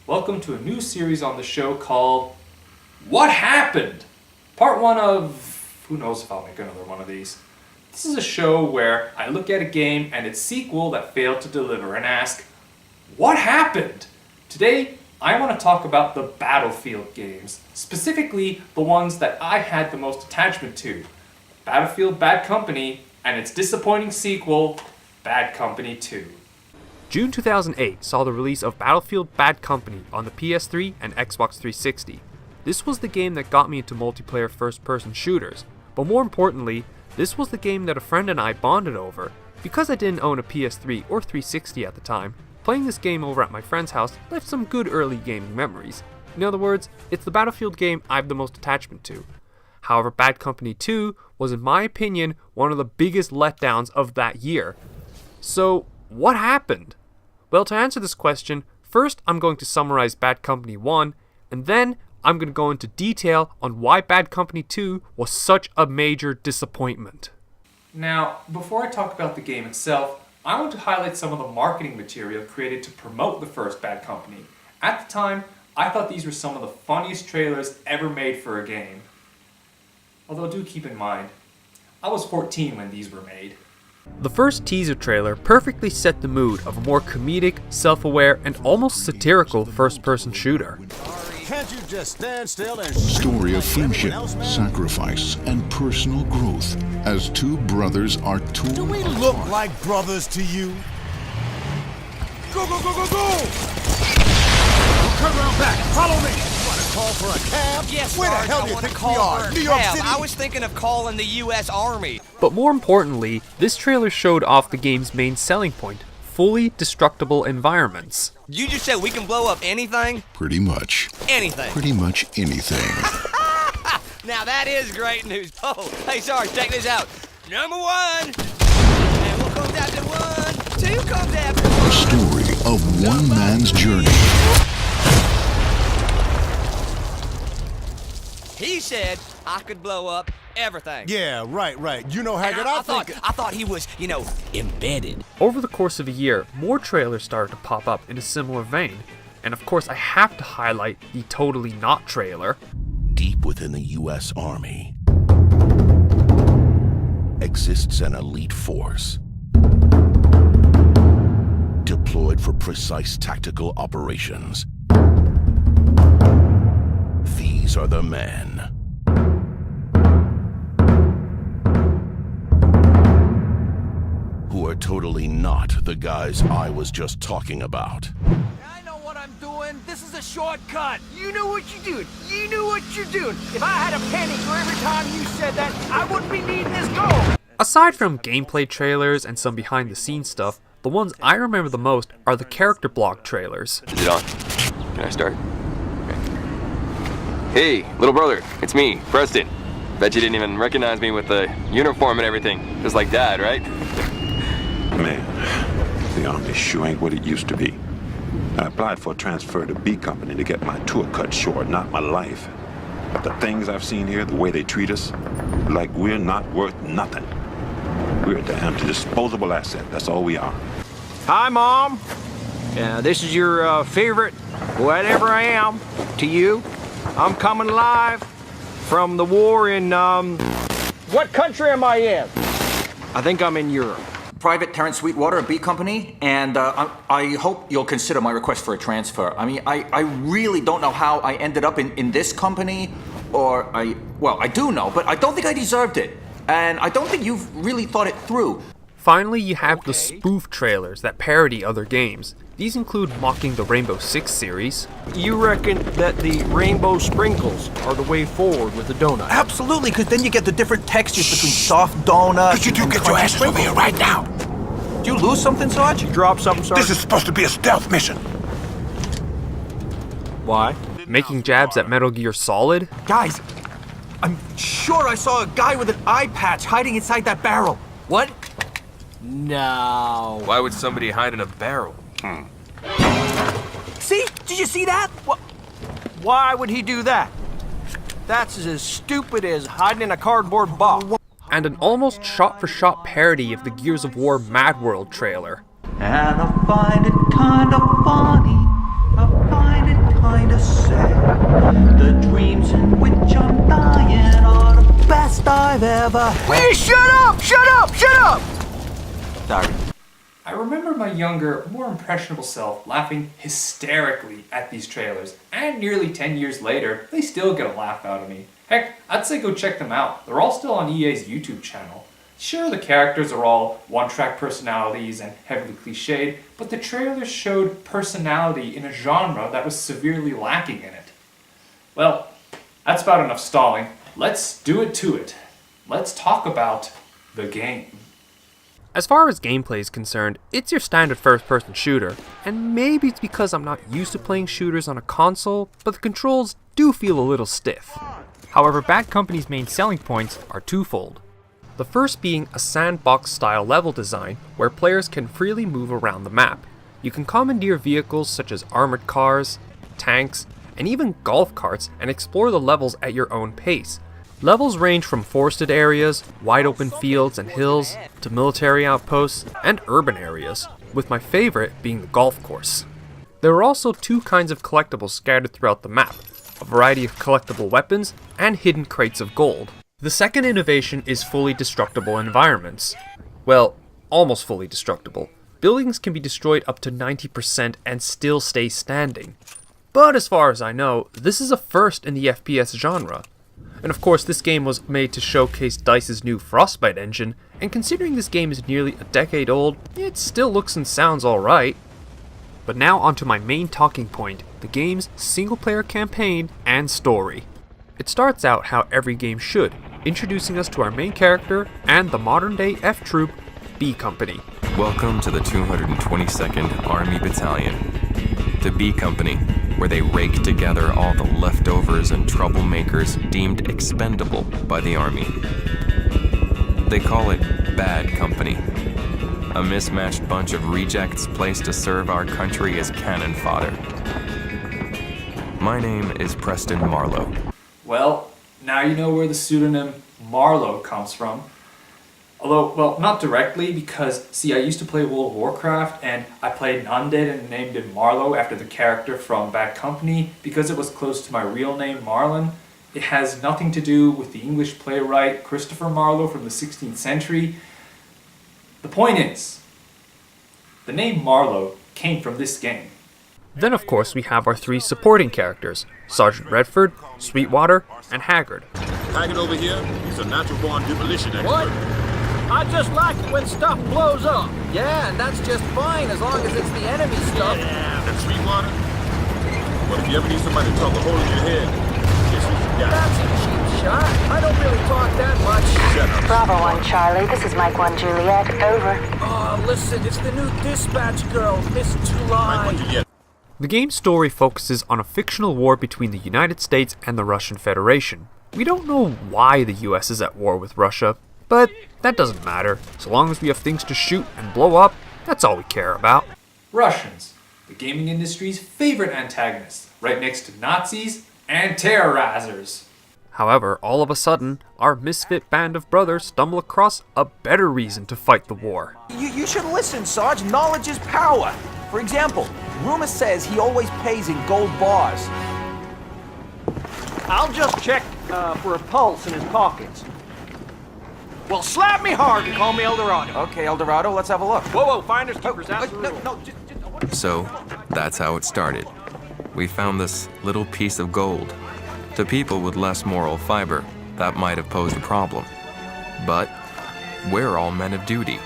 Welcome to a new series on the show called What Happened? Part 1 of... who knows if I'll make another one of these. This is a show where I look at a game and its sequel that failed to deliver and ask, what happened? Today, I want to talk about the Battlefield games, specifically the ones that I had the most attachment to. Battlefield Bad Company and its disappointing sequel, Bad Company 2. June 2008 saw the release of Battlefield Bad Company on the PS3 and Xbox 360. This was the game that got me into multiplayer first-person shooters, but more importantly, this was the game that a friend and I bonded over. Because I didn't own a PS3 or 360 at the time, playing this game over at my friend's house left some good early gaming memories. In other words, it's the Battlefield game I have the most attachment to. However, Bad Company 2 was, in my opinion, one of the biggest letdowns of that year. So, what happened? Well, to answer this question, first I'm going to summarize Bad Company 1, and then I'm going to go into detail on why Bad Company 2 was such a major disappointment. Now, before I talk about the game itself, I want to highlight some of the marketing material created to promote the first Bad Company. At the time, I thought these were some of the funniest trailers ever made for a game. Although do keep in mind, I was 14 when these were made. The first teaser trailer perfectly set the mood of a more comedic, self-aware, and almost satirical first-person shooter. Can't you just stand still and Story of friendship, sacrifice, and personal growth as two brothers are torn Do we apart. look like brothers to you? Go, go, go, go, go! Turn around back, follow me! You want to call for a cab? Yes, Where the Sarge, hell I do you wanna think call we are? for a New York cab. City? I was thinking of calling the U.S. Army. But more importantly, this trailer showed off the game's main selling point, fully destructible environments. You just said we can blow up anything? Pretty much. Anything. Pretty much anything. Now that is great news. Oh, hey, Sarge, check this out. Number 1. And what comes after 1? 2 comes after 1. A story of one man's journey. He said I could blow up everything. Yeah, right. You know, Haggard, I think... thought he was, embedded. Over the course of a year, more trailers started to pop up in a similar vein. And of course, I have to highlight the Totally Not trailer. Deep within the U.S. Army exists an elite force deployed for precise tactical operations. These are the men. Who are totally not the guys I was just talking about. I know what I'm doing. This is a shortcut. You know what you're doing. You knew what you're doing. If I had a penny for every time you said that, I wouldn't be needing this gold. Aside from gameplay trailers and some behind-the-scenes stuff, the ones I remember the most are the character block trailers. Is it on? Can I start? Okay. Hey, little brother, it's me, Preston. Bet you didn't even recognize me with the uniform and everything. Just like Dad, right? Man, the Army sure ain't what it used to be. I applied for a transfer to B Company to get my tour cut short, not my life. But the things I've seen here, the way they treat us, like we're not worth nothing. We're a damn disposable asset, that's all we are. Hi, Mom. This is your favorite, whatever I am, to you. I'm coming live from the war in, what country am I in? I think I'm in Europe. Private Terrence Sweetwater of B Company, and I hope you'll consider my request for a transfer. I mean, I really don't know how I ended up in this company, or I do know, but I don't think I deserved it. And I don't think you've really thought it through. Finally, you have the spoof trailers that parody other games. These include mocking the Rainbow Six series. You reckon that the rainbow sprinkles are the way forward with the donut? Absolutely, because then you get the different textures between soft donuts. Could you do get your ass over here right now? Did you lose something, Sarge? You drop something, Sarge? This is supposed to be a stealth mission. Why? Making jabs at Metal Gear Solid. Guys, I'm sure I saw a guy with an eye patch hiding inside that barrel. What? No. Why would somebody hide in a barrel? See? Did you see that? Why would he do that? That's as stupid as hiding in a cardboard box. And an almost shot-for-shot parody of the Gears of War Mad World trailer. And I find it kind of funny. I find it never... Please shut up! Shut up! Shut up! Sorry. I remember my younger, more impressionable self laughing hysterically at these trailers, and nearly 10 years later, they still get a laugh out of me. Heck, I'd say go check them out. They're all still on EA's YouTube channel. Sure, the characters are all one-track personalities and heavily cliched, but the trailers showed personality in a genre that was severely lacking in it. Well, that's about enough stalling. Let's do it to it. Let's talk about the game. As far as gameplay is concerned, it's your standard first-person shooter, and maybe it's because I'm not used to playing shooters on a console, but the controls do feel a little stiff. However, Bad Company's main selling points are twofold. The first being a sandbox-style level design where players can freely move around the map. You can commandeer vehicles such as armored cars, tanks, and even golf carts and explore the levels at your own pace. Levels range from forested areas, wide open fields and hills, to military outposts, and urban areas, with my favorite being the golf course. There are also two kinds of collectibles scattered throughout the map, a variety of collectible weapons, and hidden crates of gold. The second innovation is fully destructible environments. Well, almost fully destructible. Buildings can be destroyed up to 90% and still stay standing. But as far as I know, this is a first in the FPS genre. And of course, this game was made to showcase DICE's new Frostbite engine, and considering this game is nearly a decade old, it still looks and sounds alright. But now onto my main talking point, the game's single-player campaign and story. It starts out how every game should, introducing us to our main character and the modern-day F-Troop, B Company. Welcome to the 222nd Army Battalion, the B Company, where they rake together all the leftovers and troublemakers deemed expendable by the Army. They call it Bad Company, a mismatched bunch of rejects placed to serve our country as cannon fodder. My name is Preston Marlowe. Well, now you know where the pseudonym Marlowe comes from. Although, well, not directly, because, see, I used to play World of Warcraft, and I played an undead and named it Marlowe after the character from Bad Company, because it was close to my real name, Marlon. It has nothing to do with the English playwright Christopher Marlowe from the 16th century. The point is, the name Marlowe came from this game. Then of course we have our three supporting characters, Sergeant Redford, Sweetwater, and Haggard. Haggard over here, he's a natural-born demolition expert. What? I just like it when stuff blows up. Yeah, and that's just fine as long as it's the enemy stuff. Yeah, and Sweetwater? Well, if you ever need somebody to talk a hole in your head, guess who's the guy? That's a cheap shot. I don't really talk that much. Shut up. Bravo 1 Charlie, this is Mike 1 Juliet, over. Oh, listen, it's the new dispatch girl, Miss July. Mike 1 Juliet. The game's story focuses on a fictional war between the United States and the Russian Federation. We don't know why the US is at war with Russia, but that doesn't matter. So long as we have things to shoot and blow up, that's all we care about. Russians, the gaming industry's favorite antagonists, right next to Nazis and terrorizers. However, all of a sudden, our misfit band of brothers stumble across a better reason to fight the war. You should listen, Sarge. Knowledge is power. For example, rumor says he always pays in gold bars. I'll just check for a pulse in his pockets. Well, slap me hard and call me Eldorado. Okay, Eldorado, let's have a look. Whoa, finders keepers, that's the rule. No, So, that's how it started. We found this little piece of gold. To people with less moral fiber, that might have posed a problem. But we're all men of duty.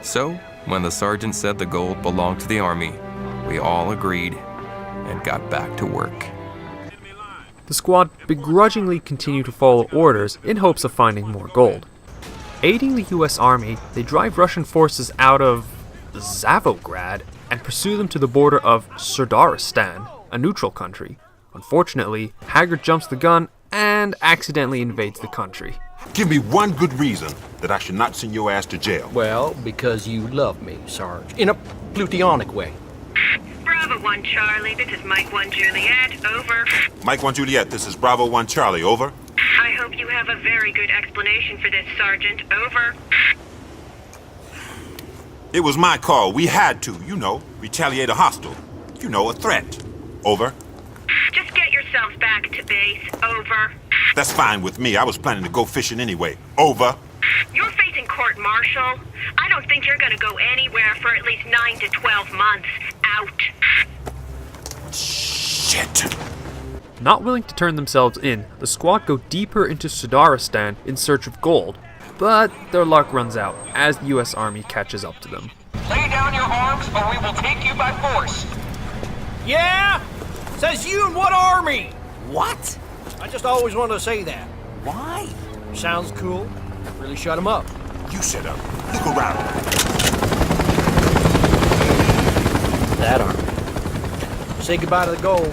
So, when the sergeant said the gold belonged to the Army, we all agreed and got back to work. The squad begrudgingly continue to follow orders in hopes of finding more gold. Aiding the US Army, they drive Russian forces out of Zavograd and pursue them to the border of Surdaristan, a neutral country. Unfortunately, Haggard jumps the gun and accidentally invades the country. Give me one good reason that I should not send your ass to jail. Well, because you love me, Sarge. In a plutonic way. Bravo 1 Charlie, this is Mike 1 Juliet, over. Mike 1 Juliet, this is Bravo 1 Charlie, over. I hope you have a very good explanation for this, Sergeant, over. It was my call. We had to, retaliate a hostile. A threat. Over. Just get yourselves back to base, over. That's fine with me. I was planning to go fishing anyway. Over. You're facing court-martial. I don't think you're gonna go anywhere for at least 9 to 12 months. Out. Shit. Not willing to turn themselves in, the squad go deeper into Sudaristan in search of gold, but their luck runs out as the US Army catches up to them. Lay down your arms or we will take you by force. Yeah? Says you and what army? What? I just always wanted to say that. Why? Sounds cool. Really shut him up. You shut up. Look around. That army. Say goodbye to the gold.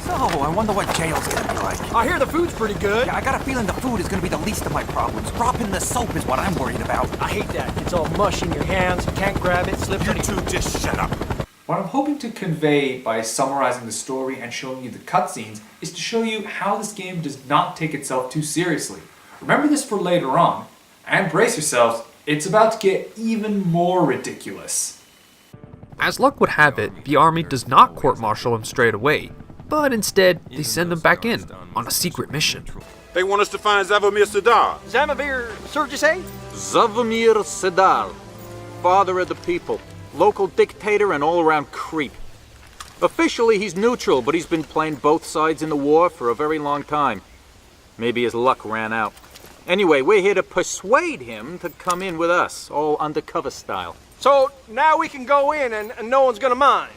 So, I wonder what jail's gonna be like. I hear the food's pretty good. Yeah, I got a feeling the food is gonna be the least of my problems. Dropping the soap is what I'm worried about. I hate that. It's all mush in your hands. You can't grab it. Slips on You two just shut up. What I'm hoping to convey by summarizing the story and showing you the cutscenes is to show you how this game does not take itself too seriously. Remember this for later on, and brace yourselves, it's about to get even more ridiculous. As luck would have it, the army does not court-martial him straight away, but instead they send him back in on a secret mission. They want us to find Zavomir Sadar. Zamavir Surgisay? Zavomir Sadar, father of the people, local dictator and all-around creep. Officially he's neutral, but he's been playing both sides in the war for a very long time. Maybe his luck ran out. Anyway, we're here to persuade him to come in with us, all undercover style. So now we can go in and no one's gonna mind.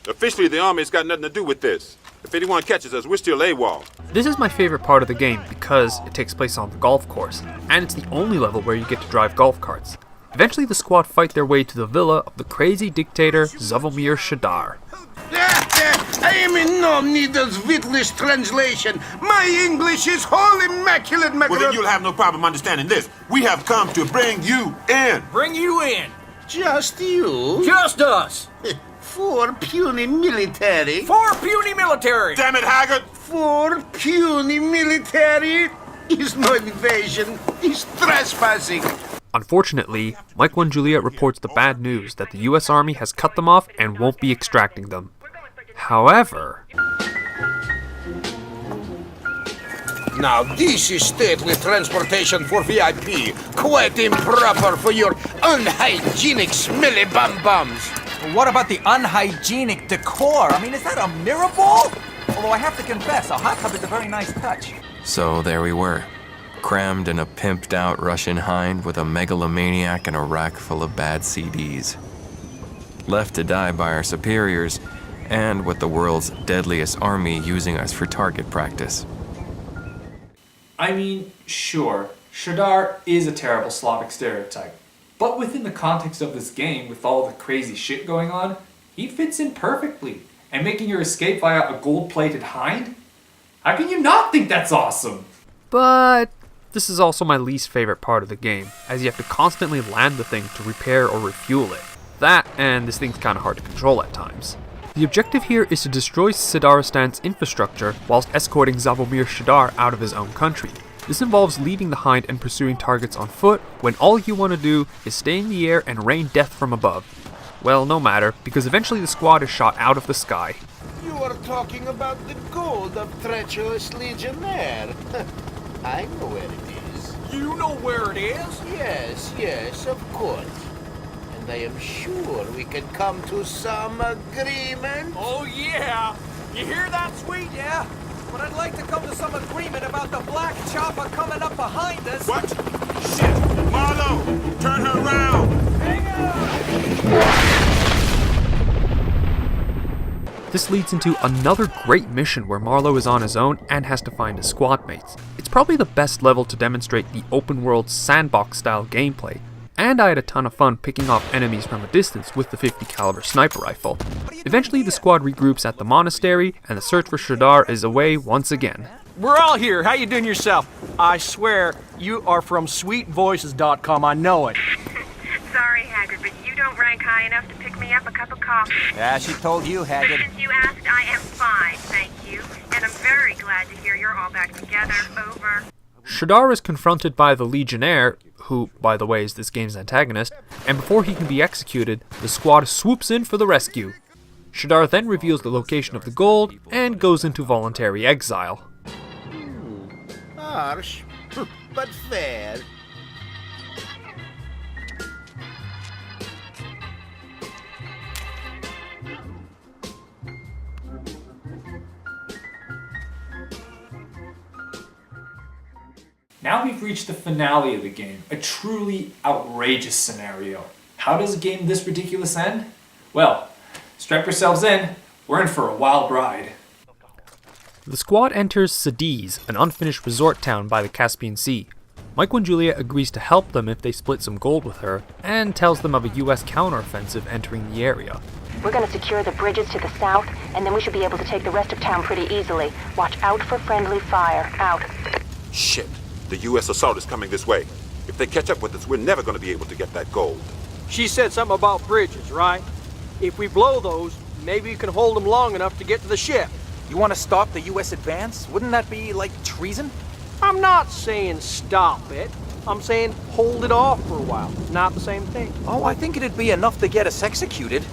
Officially, the Army's got nothing to do with this. If anyone catches us, we're still AWOL. This is my favorite part of the game because it takes place on the golf course, and it's the only level where you get to drive golf carts. Eventually the squad fight their way to the villa of the crazy dictator Zavomir Shadar. I am in no need of Vitlish translation. My English is whole immaculate, my Well, then you'll have no problem understanding this. We have come to bring you in. Bring you in. Just you? Just us. For puny military. For puny military. Damn it, Haggard. For puny military is no invasion, is trespassing. Unfortunately, Mike 1 Juliet reports the bad news that the US Army has cut them off and won't be extracting them. However... Now this is stately transportation for VIP. Quite improper for your unhygienic smelly bum-bums. What about the unhygienic decor? I mean, is that a mirror ball? Although I have to confess, a hot tub is a very nice touch. So there we were, crammed in a pimped-out Russian hind with a megalomaniac and a rack full of bad CDs. Left to die by our superiors, and with the world's deadliest army using us for target practice. I mean, sure, Shadar is a terrible Slavic stereotype, but within the context of this game, with all the crazy shit going on, he fits in perfectly. And making your escape via a gold-plated hind? How can you not think that's awesome? But this is also my least favorite part of the game, as you have to constantly land the thing to repair or refuel it. That, and this thing's kinda hard to control at times. The objective here is to destroy Sidaristan's infrastructure whilst escorting Zavomir Shadar out of his own country. This involves leaving the hind and pursuing targets on foot when all you want to do is stay in the air and rain death from above. Well, no matter, because eventually the squad is shot out of the sky. You are talking about the gold of treacherous legionnaire. I know where it is. You know where it is? Yes, of course. And I am sure we can come to some agreement. Oh yeah. You hear that, sweet? Yeah. But I'd like to come to some agreement about the black chopper coming up behind us. What? Shit! Marlowe! Turn her around! Hang on! This leads into another great mission where Marlowe is on his own and has to find his squad mates. It's probably the best level to demonstrate the open world sandbox style gameplay, and I had a ton of fun picking off enemies from a distance with the 50 caliber sniper rifle. Eventually the squad regroups at the monastery and the search for Shadar is away once again. We're all here. How you doing yourself? I swear, you are from sweetvoices.com. I know it. Sorry, Haggard, but you don't rank high enough to pick me up a cup of coffee. Yeah, she told you, But Haggard. since you asked, I am fine, thank you. And I'm very glad to hear you're all back together. Over. Shadar is confronted by the Legionnaire, who, by the way, is this game's antagonist, and before he can be executed, the squad swoops in for the rescue. Shadar then reveals the location of the gold and goes into voluntary exile. Harsh, but fair. Now we've reached the finale of the game, a truly outrageous scenario. How does a game this ridiculous end? Well, strap yourselves in, we're in for a wild ride. The squad enters Cadiz, an unfinished resort town by the Caspian Sea. Michael and Julia agrees to help them if they split some gold with her, and tells them of a US counteroffensive entering the area. We're going to secure the bridges to the south, and then we should be able to take the rest of town pretty easily. Watch out for friendly fire. Out. Shit. The U.S. assault is coming this way. If they catch up with us, we're never going to be able to get that gold. She said something about bridges, right? If we blow those, maybe you can hold them long enough to get to the ship. You want to stop the U.S. advance? Wouldn't that be like treason? I'm not saying stop it. I'm saying hold it off for a while. Not the same thing. Oh, I think it'd be enough to get us executed.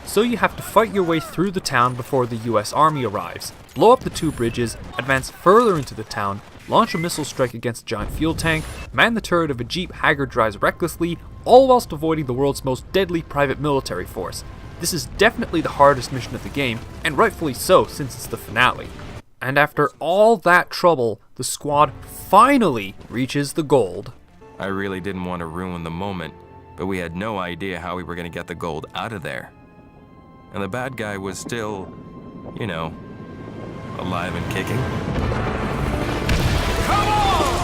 So you have to fight your way through the town before the US Army arrives, blow up the 2 bridges, advance further into the town, launch a missile strike against a giant fuel tank, man the turret of a Jeep Haggard drives recklessly, all whilst avoiding the world's most deadly private military force. This is definitely the hardest mission of the game, and rightfully so since it's the finale. And after all that trouble, the squad finally reaches the gold. I really didn't want to ruin the moment, but we had no idea how we were going to get the gold out of there. And the bad guy was still, you know, alive and kicking. Come on!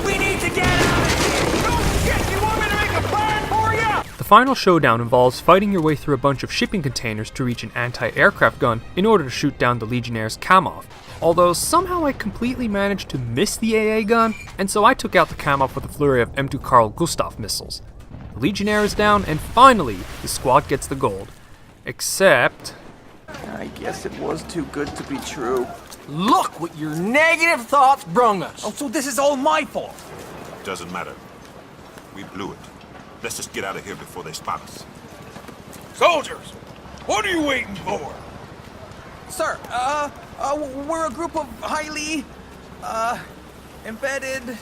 We need to get out of here! No shit! You want me to make a plan for you? The final showdown involves fighting your way through a bunch of shipping containers to reach an anti-aircraft gun in order to shoot down the Legionnaires' Kamov. Although somehow I completely managed to miss the AA gun, and so I took out the Kamov with a flurry of M2 Carl Gustav missiles. The Legionnaire is down, and finally, the squad gets the gold. Except... I guess it was too good to be true. Look what your negative thoughts brung us. Oh, so this is all my fault. Doesn't matter. We blew it. Let's just get out of here before they spot us. Soldiers, what are you waiting for? Sir, we're a group of highly, embedded...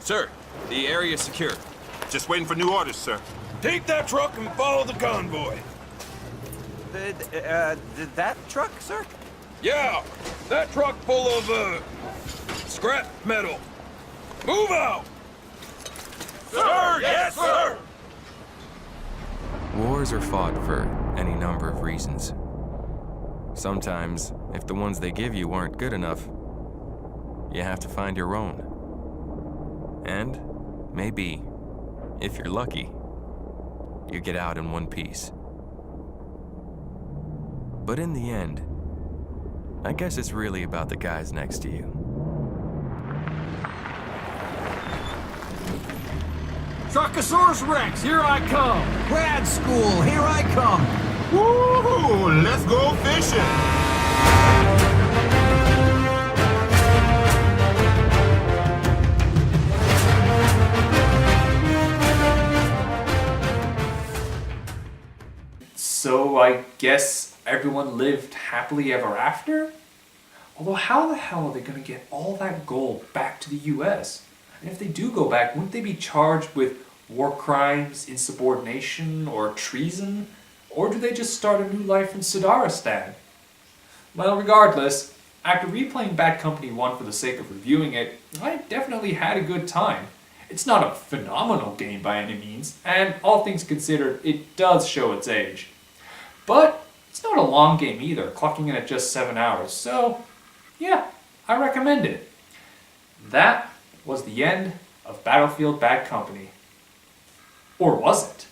Sir, the area is secure. Just waiting for new orders, sir. Take that truck and follow the convoy. That truck, sir? Yeah, that truck full of, scrap metal. Move out! Sir, yes, sir! Wars are fought for any number of reasons. Sometimes, if the ones they give you aren't good enough, you have to find your own. And maybe, if you're lucky, you get out in one piece. But in the end, I guess it's really about the guys next to you. Truckosaurus Rex, here I come! Grad school, here I come! Woo-hoo! Let's go fishing! So I guess everyone lived happily ever after? Although how the hell are they going to get all that gold back to the US? And if they do go back, wouldn't they be charged with war crimes, insubordination, or treason? Or do they just start a new life in Sidaristan? Well, regardless, after replaying Bad Company 1 for the sake of reviewing it, I definitely had a good time. It's not a phenomenal game by any means, and all things considered, it does show its age. But it's not a long game either, clocking in at just 7 hours, so yeah, I recommend it. That was the end of Battlefield Bad Company. Or was it?